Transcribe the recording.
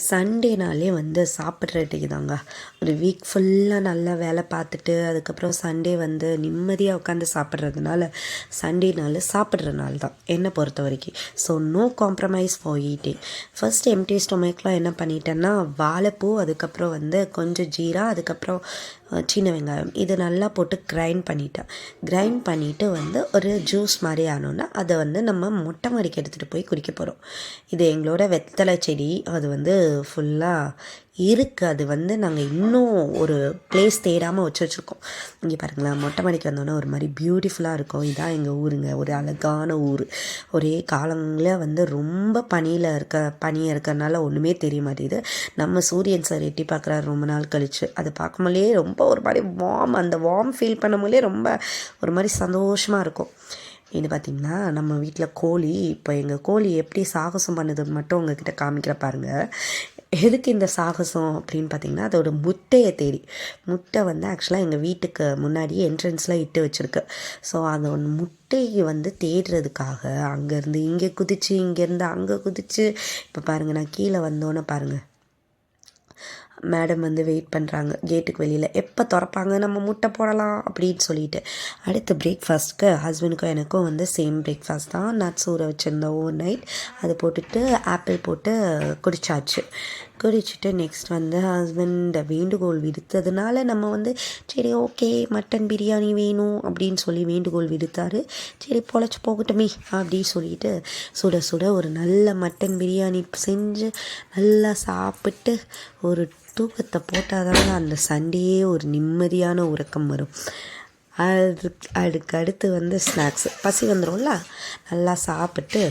சண்டேனாலே வந்து சாப்பிட்றதுக்கு தாங்க. ஒரு வீக் ஃபுல்லாக நல்லா வேலை பார்த்துட்டு அதுக்கப்புறம் சண்டே வந்து நிம்மதியாக உட்காந்து சாப்பிட்றதுனால சண்டேனால சாப்பிட்ற நாள் தான் என்னை பொறுத்த வரைக்கும். So no compromise for eating. First empty ஸ்டொமக்கில் என்ன பண்ணிட்டேன்னா வாழைப்பூ, அதுக்கப்புறம் வந்து கொஞ்சம் ஜீரா, அதுக்கப்புறம் சின்ன வெங்காயம் இது நல்லா போட்டு கிரைண்ட் பண்ணிவிட்டு வந்து ஒரு ஜூஸ் மாதிரி ஆனோன்னா அதை வந்து நம்ம மொட்டை மாடிக்கு எடுத்துகிட்டு போய் குடிக்க போகிறோம். இது எங்களோட வெத்தலை செடி, அது வந்து ஃபுல்லாக இருக்குது. அது வந்து நாங்கள் இன்னும் ஒரு பிளேஸ் தேடாமல் வச்சுருக்கோம். இங்கே பாருங்களேன், மொட்டை மாடிக்கு வந்தோன்னே ஒரு மாதிரி பியூட்டிஃபுல்லாக இருக்கும். இதான் எங்கள் ஊருங்க, ஒரு அழகான ஊர். ஒரே காலங்களில் வந்து ரொம்ப பனியாக இருக்கிறனால ஒன்றுமே தெரிய மாட்டேங்குது. நம்ம சூரியன் சார் எட்டி பார்க்குறாரு ரொம்ப நாள் கழித்து. அதை பார்க்கும்போதே ரொம்ப ஒரு மாதிரி அந்த வார்ம் ஃபீல் பண்ணும்போதே ரொம்ப ஒரு மாதிரி சந்தோஷமாக இருக்கும். இது பார்த்திங்கன்னா நம்ம வீட்டில் கோழி, இப்போ எங்கள் கோழி எப்படி சாகசம் பண்ணுதுன்னு மட்டும் உங்ககிட்ட காமிக்கிற பாருங்கள். எதுக்கு இந்த சாகசம் அப்படின்னு பார்த்திங்கன்னா, அதோட முட்டை வந்து ஆக்சுவலாக எங்கள் வீட்டுக்கு முன்னாடி என்ட்ரன்ஸில் இட்டு வச்சுருக்கு. ஸோ அதோட முட்டையை வந்து தேடுறதுக்காக அங்கேருந்து இங்கே குதிச்சு, இங்கேருந்து அங்கே குதிச்சு, இப்போ பாருங்கள் நான் கீழே வந்தோன்னே பாருங்கள், மேடம் வந்து வெயிட் பண்ணுறாங்க கேட்டுக்கு வெளியில், எப்போ திறப்பாங்க நம்ம முட்டை போடலாம் அப்படின்னு சொல்லிட்டு. அடுத்து பிரேக்ஃபாஸ்ட்டுக்கு ஹஸ்பண்டுக்கும் எனக்கும் வந்து சேம் பிரேக்ஃபாஸ்ட் தான். நட்ஸ் ஊற வச்சுருந்தோம் ஓவர் நைட், அதை போட்டுட்டு ஆப்பிள் போட்டு குடிச்சிட்டு நெக்ஸ்ட் வந்து ஹஸ்பண்ட் வேண்டுகோள் விடுத்ததுனால நம்ம வந்து சரி ஓகே மட்டன் பிரியாணி வேணும் அப்படின்னு சொல்லி வேண்டுகோள் விடுத்தார். சரி பொழைச்சி போகட்டுமே அப்படின்னு சொல்லிட்டு சுட சுட ஒரு நல்ல மட்டன் பிரியாணி செஞ்சு நல்லா சாப்பிட்டு ஒரு தூக்கத்தை போட்டால் தாங்க அந்த சண்டேயே ஒரு நிம்மதியான உறக்கம் வரும். அதுக்கு அடுத்து வந்து ஸ்நாக்ஸு, பசி வந்துடும்ல, நல்லா சாப்பிட்டு